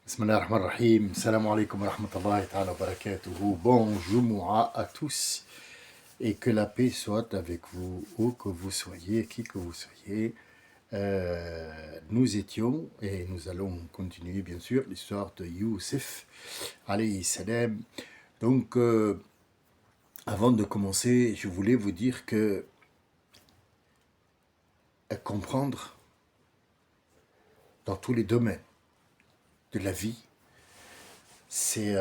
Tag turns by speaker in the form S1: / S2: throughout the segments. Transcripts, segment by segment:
S1: Bismillahirrahmanirrahim. Salam alaikum wa rahmatullahi ta'ala wa barakatuhu. Bonjour à tous et que la paix soit avec vous, où que vous soyez, qui que vous soyez. Nous étions et nous allons continuer bien sûr l'histoire de Youssef alayhi salam. Donc avant de commencer, je voulais vous dire que comprendre dans tous les domaines de la vie, c'est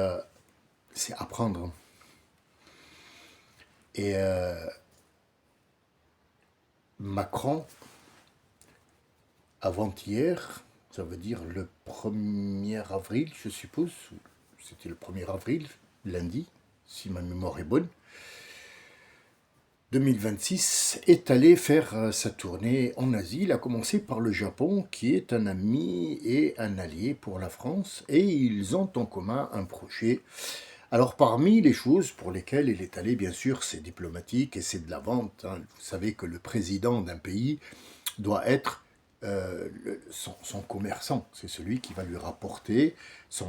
S1: apprendre. Et Macron, avant-hier, ça veut dire le 1er avril, je suppose, c'était le 1er avril, lundi, si ma mémoire est bonne, 2026, est allé faire sa tournée en Asie. Il a commencé par le Japon, qui est un ami et un allié pour la France, et ils ont en commun un projet. Alors parmi les choses pour lesquelles il est allé, bien sûr, c'est diplomatique et c'est de la vente. Vous savez que le président d'un pays doit être son commerçant. C'est celui qui va lui rapporter, si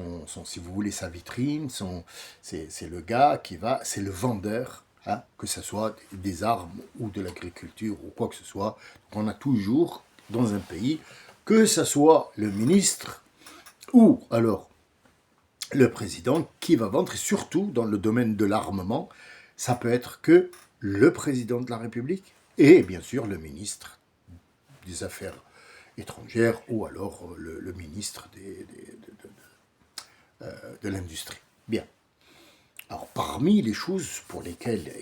S1: vous voulez, sa vitrine. C'est le gars qui va, c'est le vendeur. Que ce soit des armes ou de l'agriculture ou quoi que ce soit. On a toujours dans un pays, que ce soit le ministre ou alors le président qui va vendre, et surtout dans le domaine de l'armement, ça peut être que le président de la République et bien sûr le ministre des Affaires étrangères ou alors le ministre de l'Industrie. Bien. Alors parmi les choses pour lesquelles,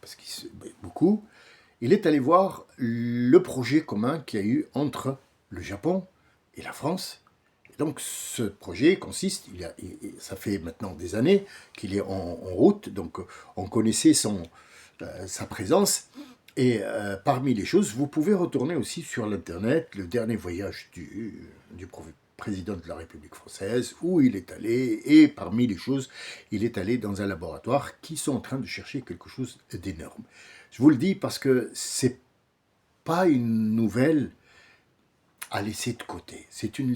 S1: parce qu'il beaucoup, il est allé voir le projet commun qu'il y a eu entre le Japon et la France. Donc ce projet consiste, ça fait maintenant des années qu'il est en route, donc on connaissait sa présence. Et parmi les choses, vous pouvez retourner aussi sur l'internet le dernier voyage du président de la République française, où il est allé, et parmi les choses, il est allé dans un laboratoire qui sont en train de chercher quelque chose d'énorme. Je vous le dis parce que c'est pas une nouvelle à laisser de côté. C'est une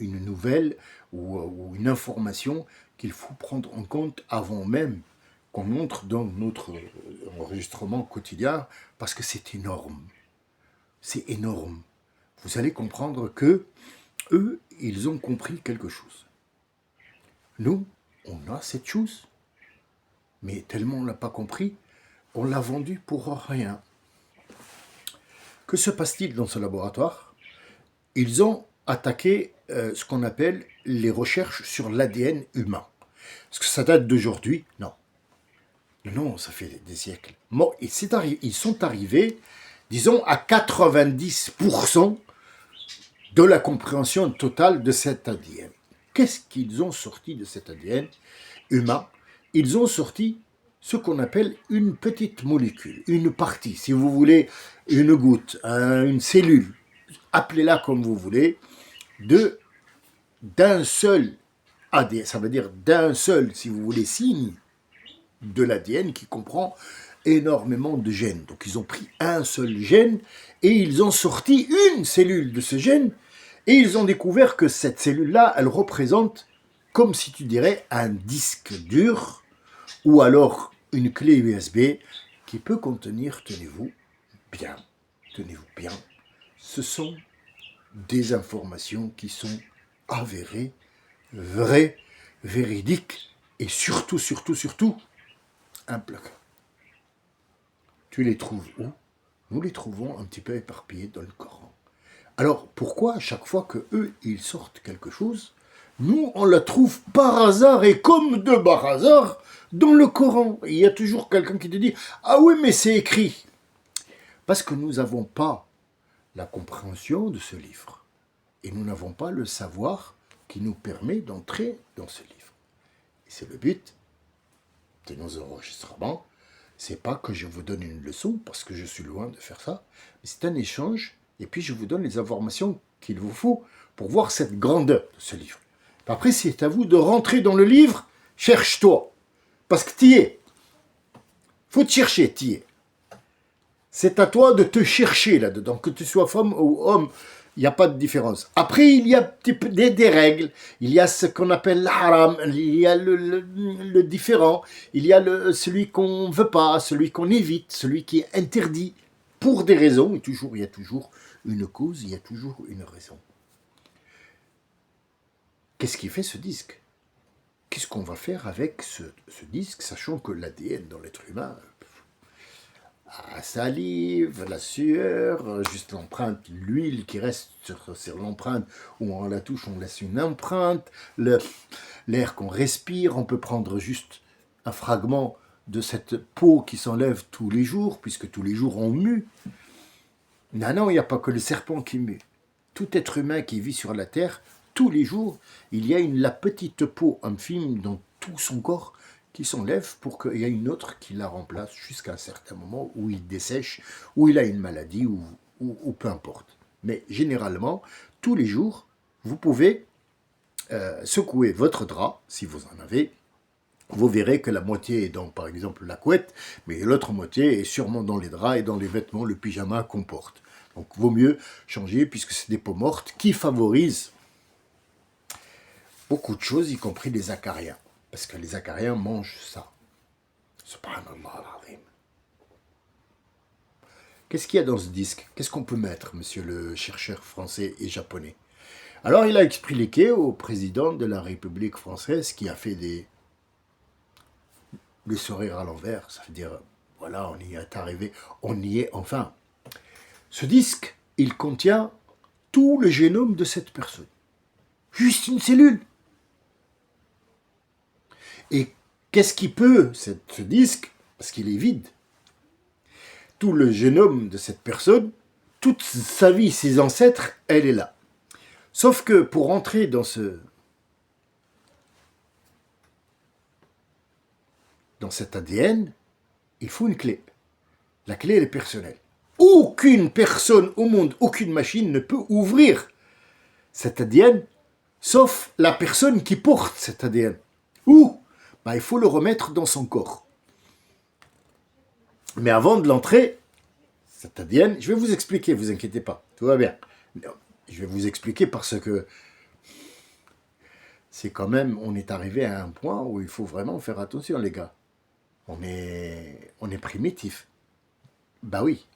S1: nouvelle ou une information qu'il faut prendre en compte avant même qu'on montre dans notre enregistrement quotidien, parce que c'est énorme. C'est énorme. Vous allez comprendre que eux, ils ont compris quelque chose. Nous, on a cette chose, mais tellement on ne l'a pas compris, on l'a vendu pour rien. Que se passe-t-il dans ce laboratoire? Ils ont attaqué ce qu'on appelle les recherches sur l'ADN humain. Est-ce que ça date d'aujourd'hui? Non. Non, ça fait des siècles. Bon, ils sont arrivés, disons, à 90% de la compréhension totale de cet ADN. Qu'est-ce qu'ils ont sorti de cet ADN humain? Ils ont sorti ce qu'on appelle une petite molécule, une partie, si vous voulez, une goutte, une cellule, appelez-la comme vous voulez, d'un seul ADN, ça veut dire d'un seul, si vous voulez, signe de l'ADN qui comprend énormément de gènes. Donc ils ont pris un seul gène et ils ont sorti une cellule de ce gène et ils ont découvert que cette cellule-là, elle représente, comme si tu dirais, un disque dur ou alors une clé USB qui peut contenir, tenez-vous bien, ce sont des informations qui sont avérées, vraies, véridiques et surtout, implacables. Tu les trouves où? Nous les trouvons un petit peu éparpillés dans le Coran. Alors pourquoi à chaque fois que eux ils sortent quelque chose, nous on la trouve par hasard et comme de par hasard dans le Coran? Il y a toujours quelqu'un qui te dit « Ah oui, mais c'est écrit !» Parce que nous n'avons pas la compréhension de ce livre. Et nous n'avons pas le savoir qui nous permet d'entrer dans ce livre. Et c'est le but de nos enregistrements. C'est pas que je vous donne une leçon, parce que je suis loin de faire ça, mais c'est un échange, et puis je vous donne les informations qu'il vous faut pour voir cette grandeur de ce livre. Après, c'est à vous de rentrer dans le livre, cherche-toi, parce que t'y es. Faut te chercher, t'y es. C'est à toi de te chercher là-dedans, que tu sois femme ou homme. Il n'y a pas de différence. Après, il y a des règles. Il y a ce qu'on appelle l'haram. Il y a le différent. Il y a celui qu'on ne veut pas, celui qu'on évite, celui qui est interdit. Pour des raisons. Et toujours, il y a toujours une cause, il y a toujours une raison. Qu'est-ce qui fait ce disque? Qu'est-ce qu'on va faire avec ce disque, sachant que l'ADN dans l'être humain, la salive, la sueur, juste l'empreinte, l'huile qui reste sur l'empreinte, où on la touche, on laisse une empreinte, l'air qu'on respire, on peut prendre juste un fragment de cette peau qui s'enlève tous les jours, puisque tous les jours on mue. Non, il n'y a pas que le serpent qui mue. Tout être humain qui vit sur la terre, tous les jours, il y a la petite peau infime dans tout son corps qui s'enlève pour qu'il y ait une autre qui la remplace jusqu'à un certain moment où il dessèche, où il a une maladie, ou peu importe. Mais généralement, tous les jours, vous pouvez secouer votre drap, si vous en avez. Vous verrez que la moitié est dans, par exemple, la couette, mais l'autre moitié est sûrement dans les draps et dans les vêtements, le pyjama qu'on porte. Donc, vaut mieux changer, puisque c'est des peaux mortes qui favorisent beaucoup de choses, y compris les acariens. Parce que les acariens mangent ça. Subhanallah al-azim. Qu'est-ce qu'il y a dans ce disque? Qu'est-ce qu'on peut mettre, monsieur le chercheur français et japonais? Alors, il a expliqué au président de la République française qui a fait le sourire à l'envers. Ça veut dire, voilà, on y est arrivé, on y est enfin. Ce disque, il contient tout le génome de cette personne. Juste une cellule. Et qu'est-ce qui peut, ce disque, parce qu'il est vide, tout le génome de cette personne, toute sa vie, ses ancêtres, elle est là. Sauf que pour entrer dans cet ADN, il faut une clé. La clé, elle est personnelle. Aucune personne au monde, aucune machine ne peut ouvrir cet ADN, sauf la personne qui porte cet ADN. Ou il faut le remettre dans son corps. Mais avant de l'entrer, cet ADN, je vais vous expliquer, vous inquiétez pas, tout va bien. Je vais vous expliquer parce que c'est quand même, on est arrivé à un point où il faut vraiment faire attention, les gars. On est primitif. Bah oui,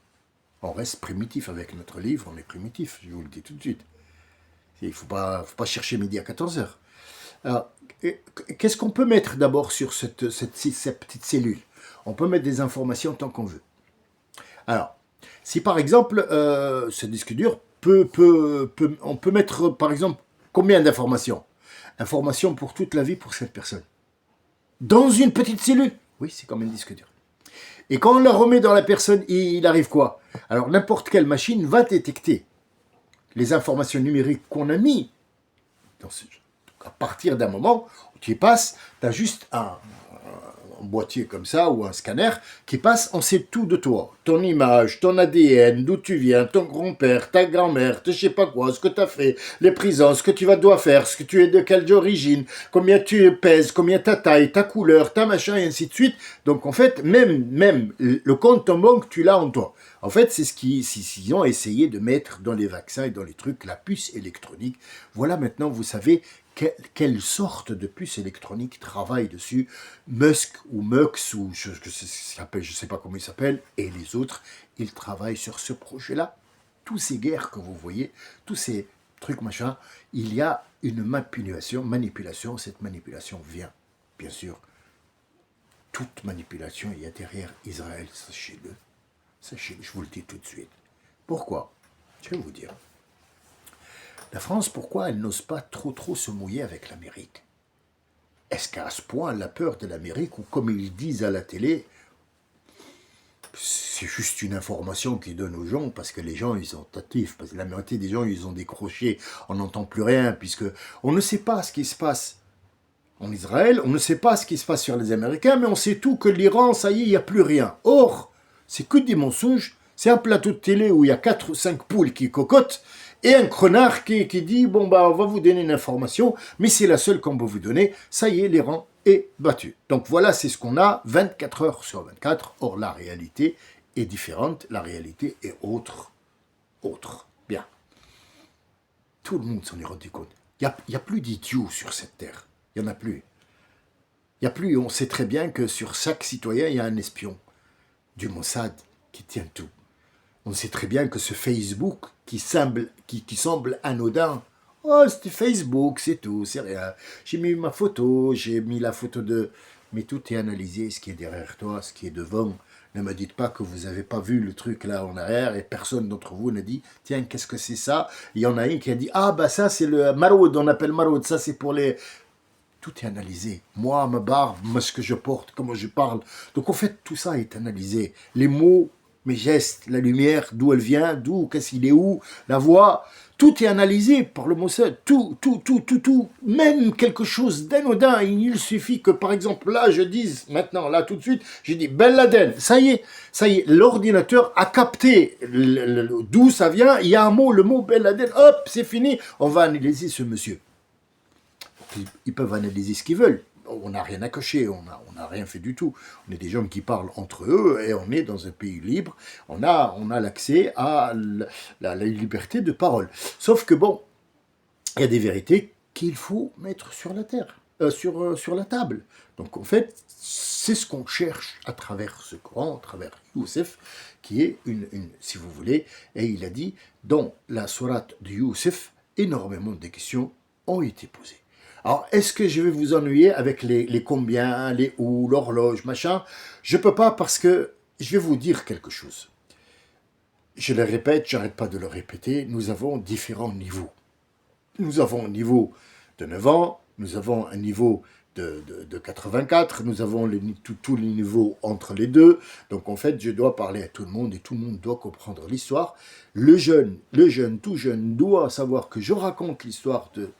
S1: on reste primitif avec notre livre, on est primitif, je vous le dis tout de suite. Il ne faut pas chercher midi à 14h. Alors, qu'est-ce qu'on peut mettre d'abord sur cette petite cellule? On peut mettre des informations tant qu'on veut. Alors, si par exemple, ce disque dur, on peut mettre par exemple combien d'informations? Informations pour toute la vie pour cette personne. Dans une petite cellule? Oui, c'est comme un disque dur. Et quand on la remet dans la personne, il arrive quoi? Alors, n'importe quelle machine va détecter les informations numériques qu'on a mis dans ce jeu. À partir d'un moment où tu y passes, tu as juste un boîtier comme ça ou un scanner qui passe, on sait tout de toi. Ton image, ton ADN, d'où tu viens, ton grand-père, ta grand-mère, je sais pas quoi, ce que tu as fait, les prisons, ce que tu dois faire, ce que tu es de quelle origine, combien tu pèses, combien ta taille, ta couleur, ta machin, et ainsi de suite. Donc en fait, même le compte en banque, tu l'as en toi. En fait, c'est ce qu'ils ont essayé de mettre dans les vaccins et dans les trucs, la puce électronique. Voilà, maintenant, vous savez quelle sorte de puce électronique travaille dessus. Musk ou Mux, ou je ne sais pas comment il s'appelle, et les autres, ils travaillent sur ce projet-là. Tous ces guerres que vous voyez, tous ces trucs machin, il y a une manipulation. Cette manipulation vient, bien sûr. Toute manipulation, il y a derrière Israël, sachez-le. Sachez-le, je vous le dis tout de suite. Pourquoi? Je vais vous dire. La France, pourquoi elle n'ose pas trop se mouiller avec l'Amérique? Est-ce qu'à ce point, elle a peur de l'Amérique, ou comme ils disent à la télé, c'est juste une information qu'ils donnent aux gens, parce que les gens, ils sont actifs, parce que la moitié des gens, ils ont décroché, on n'entend plus rien, puisque on ne sait pas ce qui se passe en Israël, on ne sait pas ce qui se passe sur les Américains, mais on sait tout que l'Iran, ça y est, il n'y a plus rien. Or, c'est que des mensonges, c'est un plateau de télé où il y a 4 ou 5 poules qui cocotent, et un crenard qui dit, on va vous donner une information, mais c'est la seule qu'on va vous donner, ça y est, l'Iran est battu. Donc voilà, c'est ce qu'on a 24 heures sur 24, or la réalité est différente, la réalité est autre. Bien. Tout le monde s'en est rendu compte. Il y a plus d'idiots sur cette terre. Il n'y en a plus. Il y a plus. On sait très bien que sur chaque citoyen, il y a un espion du Mossad qui tient tout. On sait très bien que ce Facebook qui semble anodin, oh, c'était Facebook, c'est tout, c'est rien. J'ai mis ma photo, j'ai mis la photo de... Mais tout est analysé, ce qui est derrière toi, ce qui est devant. Ne me dites pas que vous n'avez pas vu le truc là en arrière et personne d'entre vous n'a dit, tiens, qu'est-ce que c'est ça? Il y en a un qui a dit, ah bah ça c'est le maraude, on appelle maraude, ça c'est pour les... Tout est analysé. Moi, ma barbe, moi, ce que je porte, comment je parle. Donc, en fait, tout ça est analysé. Les mots, mes gestes, la lumière, d'où elle vient, d'où, qu'est-ce qu'il est où, la voix, tout est analysé par le Mossad. Tout. Même quelque chose d'anodin. Il suffit que, par exemple, là, je dise, maintenant, là, tout de suite, je dis Ben Laden. Ça y est, l'ordinateur a capté d'où ça vient. Il y a un mot, le mot Ben Laden. Hop, c'est fini. On va analyser ce monsieur. Ils peuvent analyser ce qu'ils veulent. On n'a rien à cocher, on n'a rien fait du tout. On est des gens qui parlent entre eux et on est dans un pays libre. On a l'accès à la liberté de parole. Sauf que bon, il y a des vérités qu'il faut mettre sur la terre, sur la table. Donc en fait, c'est ce qu'on cherche à travers ce Coran, à travers Youssef, qui est si vous voulez, et il a dit, dans la sourate de Youssef, énormément de questions ont été posées. Alors, est-ce que je vais vous ennuyer avec les combien, les où, l'horloge, machin? Je peux pas parce que je vais vous dire quelque chose. Je le répète, j'arrête pas de le répéter, nous avons différents niveaux. Nous avons un niveau de 9 ans, nous avons un niveau de 84, nous avons tous les niveaux entre les deux. Donc en fait, je dois parler à tout le monde et tout le monde doit comprendre l'histoire. Le jeune, tout jeune, doit savoir que je raconte l'histoire de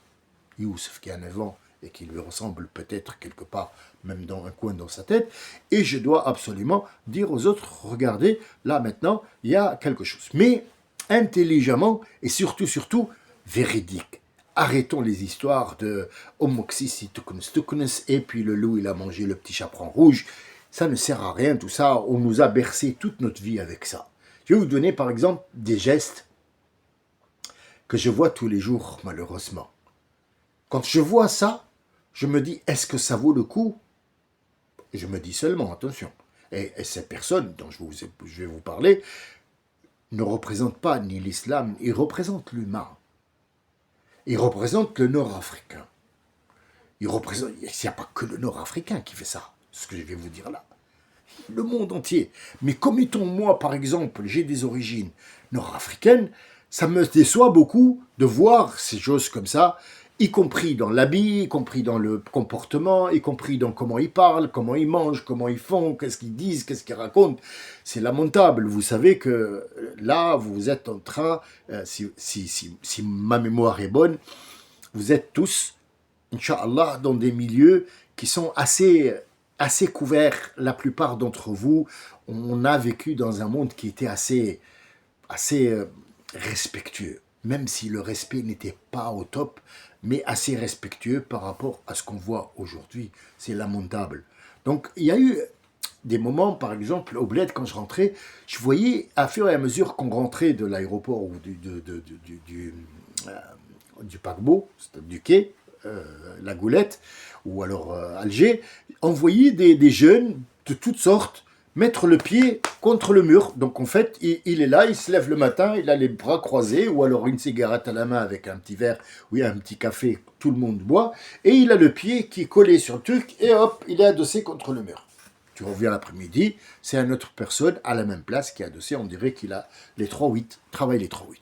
S1: Youssef qui a 9 ans et qui lui ressemble peut-être quelque part, même dans un coin dans sa tête, et je dois absolument dire aux autres, regardez, là maintenant, il y a quelque chose. Mais intelligemment et surtout, véridique. Arrêtons les histoires de Omoxis, et puis le loup, il a mangé le petit chaperon rouge. Ça ne sert à rien, tout ça. On nous a bercé toute notre vie avec ça. Je vais vous donner par exemple des gestes que je vois tous les jours, malheureusement. Quand je vois ça, je me dis, est-ce que ça vaut le coup? Je me dis seulement, attention. Et ces personnes dont je vais vous parler ne représentent pas ni l'islam, ils représentent l'humain. Ils représentent le Nord-Africain. Il n'y a pas que le Nord-Africain qui fait ça, ce que je vais vous dire là. Le monde entier. Mais comme étant moi, par exemple, j'ai des origines nord-africaines, ça me déçoit beaucoup de voir ces choses comme ça, y compris dans l'habit, y compris dans le comportement, y compris dans comment ils parlent, comment ils mangent, comment ils font, qu'est-ce qu'ils disent, qu'est-ce qu'ils racontent. C'est lamentable. Vous savez que là, vous êtes en train, si ma mémoire est bonne, vous êtes tous, Inch'Allah, dans des milieux qui sont assez couverts. La plupart d'entre vous, on a vécu dans un monde qui était assez respectueux, même si le respect n'était pas au top, mais assez respectueux par rapport à ce qu'on voit aujourd'hui. C'est lamentable. Donc, il y a eu des moments, par exemple, au bled, quand je rentrais, je voyais, à fur et à mesure qu'on rentrait de l'aéroport ou du paquebot, du quai, la Goulette, ou alors Alger, on voyait des jeunes de toutes sortes mettre le pied contre le mur. Donc en fait, il est là, il se lève le matin, il a les bras croisés, ou alors une cigarette à la main avec un petit verre, ou un petit café, tout le monde boit, et il a le pied qui est collé sur le truc, et hop, il est adossé contre le mur. Tu reviens l'après-midi, c'est une autre personne à la même place qui est adossée, on dirait qu'il a les 3-8, travaille les 3-8.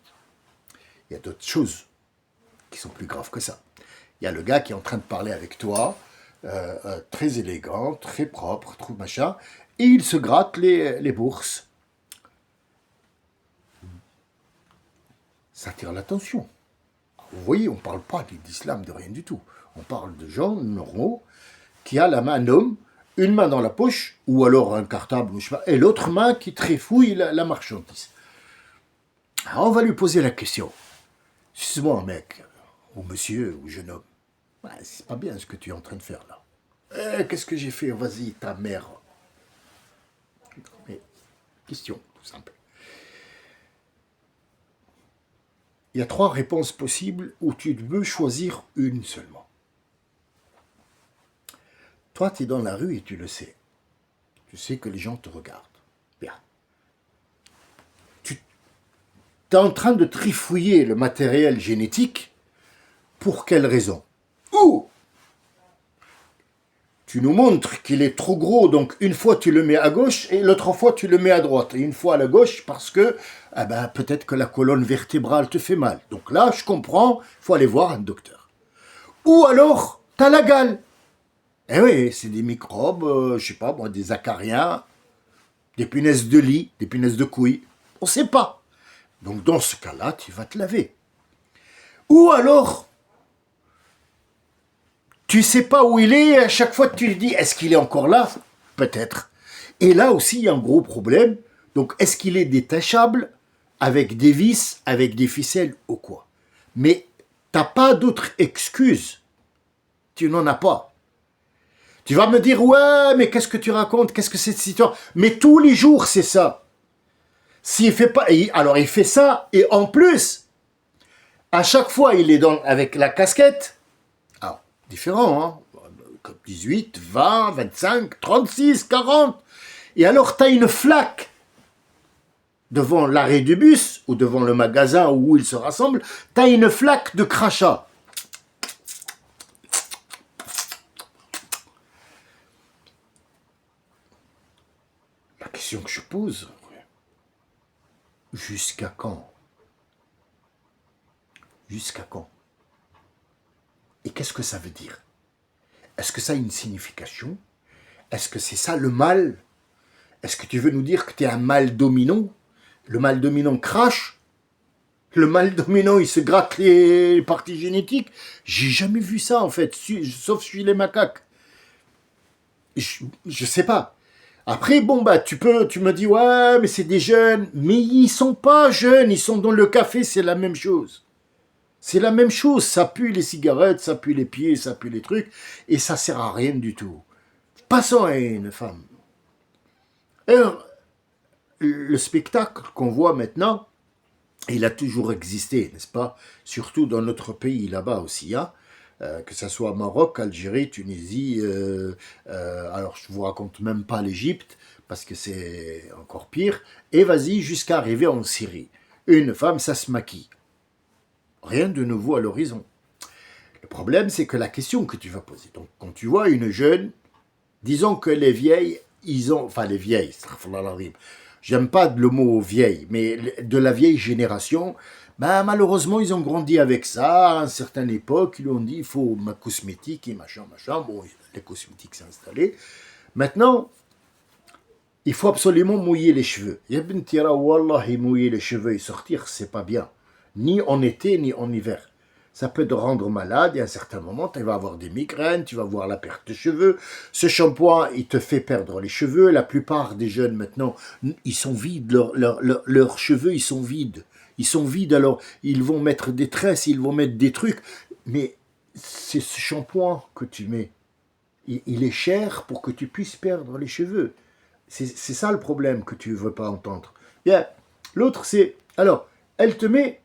S1: Il y a d'autres choses qui sont plus graves que ça. Il y a le gars qui est en train de parler avec toi, très élégant, très propre, tout machin, et il se gratte les bourses. Ça attire l'attention. Vous voyez, on ne parle pas d'islam, de rien du tout. On parle de gens normaux qui a la main, un homme, une main dans la poche, ou alors un cartable, je sais pas, et l'autre main qui trifouille la marchandise. Alors on va lui poser la question. Excuse-moi, mec, ou monsieur, ou jeune homme, ouais, c'est pas bien ce que tu es en train de faire là. Qu'est-ce que j'ai fait? Vas-y, ta mère. Mais, question, tout simple. Il y a 3 réponses possibles où tu peux choisir une seulement. Toi, tu es dans la rue et tu le sais. Tu sais que les gens te regardent. Bien. Tu es en train de trifouiller le matériel génétique. Pour quelle raison? Ou tu nous montres qu'il est trop gros, donc une fois tu le mets à gauche et l'autre fois tu le mets à droite. Et une fois à la gauche parce que peut-être que la colonne vertébrale te fait mal. Donc là, je comprends, il faut aller voir un docteur. Ou alors, tu as la gale. Eh oui, c'est des microbes, je sais pas moi, des acariens, des punaises de lit, des punaises de couilles. On ne sait pas. Donc dans ce cas-là, tu vas te laver. Ou alors, tu sais pas où il est, et à chaque fois tu te dis, est-ce qu'il est encore là? Peut-être. Et là aussi, il y a un gros problème. Donc, est-ce qu'il est détachable avec des vis, avec des ficelles ou quoi? Mais t'as pas d'autre excuse. Tu n'en as pas. Tu vas me dire, ouais, mais qu'est-ce que tu racontes? Qu'est-ce que c'est cette situation? Mais tous les jours, c'est ça. S'il fait pas, alors il fait ça, et en plus, à chaque fois, il est avec la casquette. Alors, différent, hein? 18, 20, 25, 36, 40. Et alors, tu as une flaque devant l'arrêt du bus ou devant le magasin où ils se rassemblent. Tu as une flaque de crachat. La question que je pose, jusqu'à quand? Jusqu'à quand? Et qu'est-ce que ça veut dire? Est-ce que ça a une signification? Est-ce que c'est ça le mal? Est-ce que tu veux nous dire que tu es un mal dominant? Le mal dominant crache? Le mal dominant, il se gratte les parties génétiques? J'ai jamais vu ça, en fait, sauf chez les macaques. Je sais pas. Après, bon, tu me dis, ouais, mais c'est des jeunes. Mais ils sont pas jeunes, ils sont dans le café, c'est la même chose. C'est la même chose, ça pue les cigarettes, ça pue les pieds, ça pue les trucs, et ça sert à rien du tout. Passons à une femme. Alors, le spectacle qu'on voit maintenant, il a toujours existé, n'est-ce pas? Surtout dans notre pays, là-bas aussi, hein? Que ce soit Maroc, Algérie, Tunisie, alors je vous raconte même pas l'Égypte, parce que c'est encore pire, et vas-y jusqu'à arriver en Syrie. Une femme, ça se maquille. Rien de nouveau à l'horizon. Le problème, c'est que la question que tu vas poser, donc quand tu vois une jeune, disons que les vieilles, enfin les vieilles, j'aime pas le mot vieille, mais de la vieille génération, malheureusement, ils ont grandi avec ça. À une certaine époque, ils lui ont dit, il faut ma cosmétique et machin. Bon, les cosmétiques s'est installé. Maintenant, il faut absolument mouiller les cheveux. Ibn Tira, wallahi, mouiller les cheveux et sortir, c'est pas bien. Ni en été, ni en hiver. Ça peut te rendre malade et à un certain moment, tu vas avoir des migraines, tu vas avoir la perte de cheveux. Ce shampoing, il te fait perdre les cheveux. La plupart des jeunes maintenant, ils sont vides, leurs cheveux, ils sont vides. Ils sont vides, alors ils vont mettre des tresses, ils vont mettre des trucs. Mais c'est ce shampoing que tu mets. Il est cher pour que tu puisses perdre les cheveux. C'est ça le problème que tu ne veux pas entendre. Bien, l'autre c'est, alors, elle te met,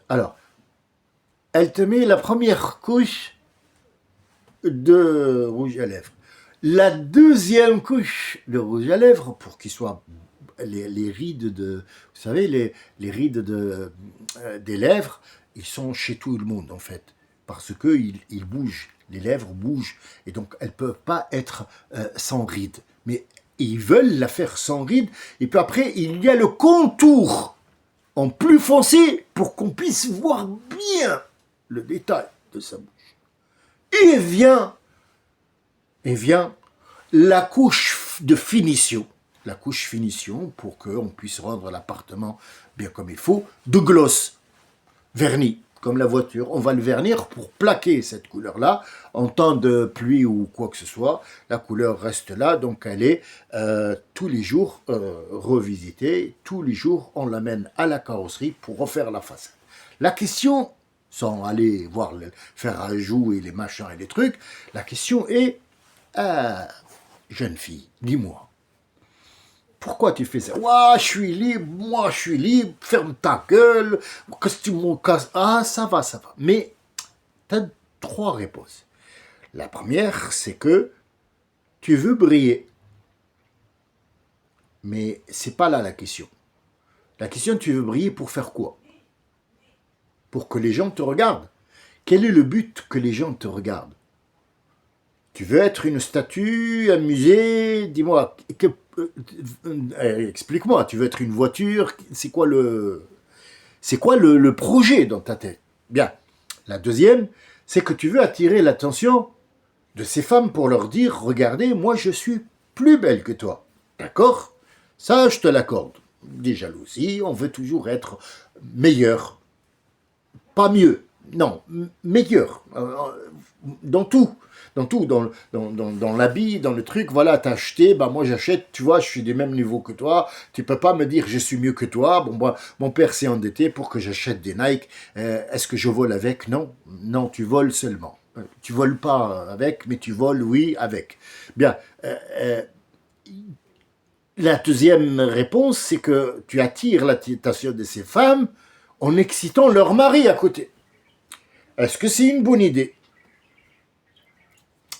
S1: alors, elle te met la première couche de rouge à lèvres. La deuxième couche de rouge à lèvres, pour qu'il soit les rides de, vous savez, les rides des lèvres, ils sont chez tout le monde en fait, parce qu'ils bougent, les lèvres bougent, et donc elles ne peuvent pas être sans rides. Mais ils veulent la faire sans rides, et puis après, il y a le contour en plus foncé pour qu'on puisse voir bien le détail de sa bouche. Et vient la couche de finition. La couche finition pour qu'on puisse rendre l'appartement bien comme il faut, de gloss, vernis, comme la voiture. On va le vernir pour plaquer cette couleur-là. En temps de pluie ou quoi que ce soit, la couleur reste là, donc elle est tous les jours revisitée. Tous les jours, on l'amène à la carrosserie pour refaire la façade. La question, sans aller voir le fer à joue et les machins et les trucs, la question est, jeune fille, dis-moi, Pourquoi tu fais ça? Ouah, je suis libre, moi je suis libre, ferme ta gueule, qu'est-ce que tu m'en casses? Ah, ça va, ça va. Mais tu as trois réponses. La première, c'est que tu veux briller. Mais c'est pas là la question. La question, tu veux briller pour faire quoi? Pour que les gens te regardent. Quel est le but que les gens te regardent? Tu veux être une statue, un musée? Dis-moi, explique-moi. Tu veux être une voiture? C'est quoi le projet dans ta tête? Bien. La deuxième, c'est que tu veux attirer l'attention de ces femmes pour leur dire, regardez, moi je suis plus belle que toi. D'accord? Ça, je te l'accorde. Des jalousies, on veut toujours être meilleur. Pas mieux. Non, meilleur. Dans tout. Dans tout, dans l'habit, dans le truc, voilà, t'as acheté, bah moi j'achète, tu vois, je suis du même niveau que toi, tu peux pas me dire je suis mieux que toi, bon, moi, mon père s'est endetté pour que j'achète des Nike, est-ce que je vole avec? Non, non, tu voles seulement. Tu voles pas avec, mais tu voles, oui, avec. Bien, la deuxième réponse, c'est que tu attires l'attention de ces femmes en excitant leur mari à côté. Est-ce que c'est une bonne idée?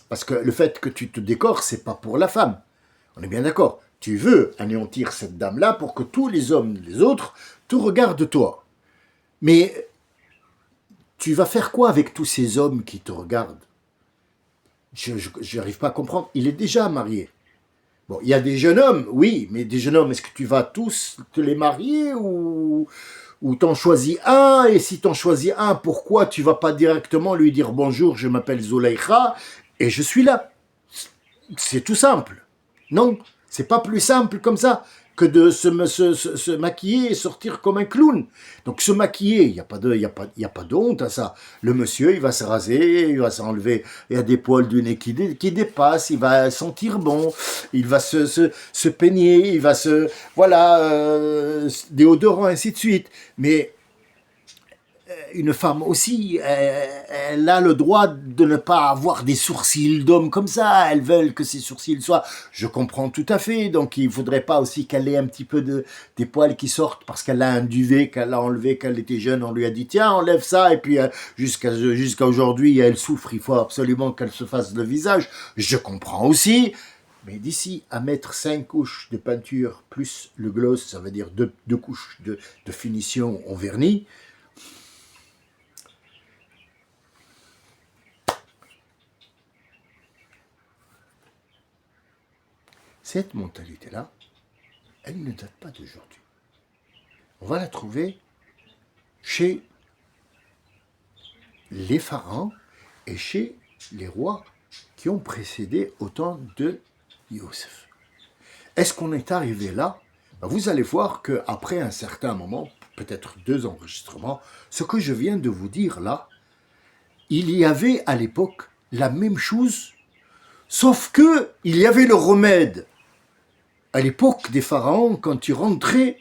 S1: Parce que le fait que tu te décores, c'est pas pour la femme. On est bien d'accord. Tu veux anéantir cette dame-là pour que tous les hommes, les autres, te regardent toi. Mais tu vas faire quoi avec tous ces hommes qui te regardent? Je n'arrive pas à comprendre. Il est déjà marié. Bon, il y a des jeunes hommes, oui, mais des jeunes hommes, est-ce que tu vas tous te les marier ou t'en choisis un? Et si t'en choisis un, pourquoi tu vas pas directement lui dire bonjour, je m'appelle Zulaïkha et je suis là? C'est tout simple. Non, c'est pas plus simple comme ça que de se maquiller et sortir comme un clown. Donc se maquiller, il n'y a pas de honte à ça. Le monsieur, il va se raser, il va s'enlever, il y a des poils du nez qui dépassent, il va sentir bon, il va se peigner, il va voilà, déodorant, ainsi de suite. Mais une femme aussi, elle a le droit de ne pas avoir des sourcils d'homme comme ça. Elles veulent que ses sourcils soient. Je comprends tout à fait. Donc il ne faudrait pas aussi qu'elle ait un petit peu des poils qui sortent parce qu'elle a un duvet qu'elle a enlevé quand elle était jeune. On lui a dit tiens enlève ça et puis jusqu'à aujourd'hui elle souffre. Il faut absolument qu'elle se fasse le visage. Je comprends aussi. Mais d'ici à mettre 5 couches de peinture plus le gloss, ça veut dire deux couches de finition en vernis. Cette mentalité-là, elle ne date pas d'aujourd'hui. On va la trouver chez les pharaons et chez les rois qui ont précédé au temps de Youssef. Est-ce qu'on est arrivé là? Vous allez voir qu'après un certain moment, peut-être 2 enregistrements, ce que je viens de vous dire là, il y avait à l'époque la même chose, sauf que il y avait le remède. À l'époque des pharaons, quand tu rentrais,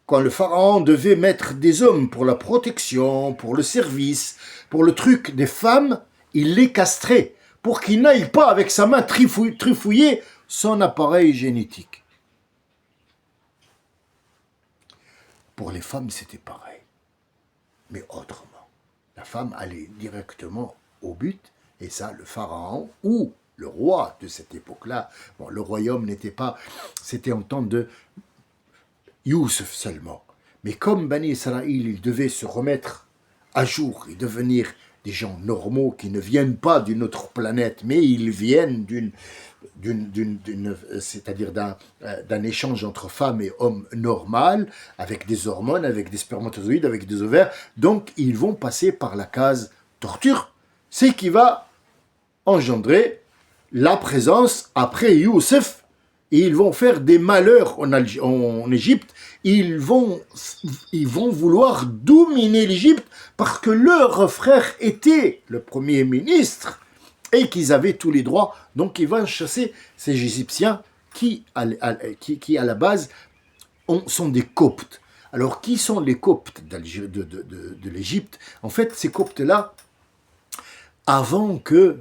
S1: quand le pharaon devait mettre des hommes pour la protection, pour le service, pour le truc des femmes, il les castrait pour qu'il n'aille pas avec sa main trifouiller son appareil génétique. Pour les femmes, c'était pareil, mais autrement. La femme allait directement au but, et ça, le pharaon ou le roi de cette époque-là, bon, le royaume n'était pas, c'était en temps de Youssef seulement. Mais comme Bani Israël, ils devaient se remettre à jour et devenir des gens normaux qui ne viennent pas d'une autre planète, mais ils viennent c'est-à-dire d'un échange entre femmes et hommes normal, avec des hormones, avec des spermatozoïdes, avec des ovaires. Donc, ils vont passer par la case torture, c'est qui va engendrer la présence après Youssef. Et ils vont faire des malheurs en Égypte. Ils vont vouloir dominer l'Égypte parce que leur frère était le premier ministre et qu'ils avaient tous les droits. Donc ils vont chasser ces Égyptiens qui à la base sont des Coptes. Alors qui sont les Coptes de l'Égypte? En fait, ces Coptes-là, avant que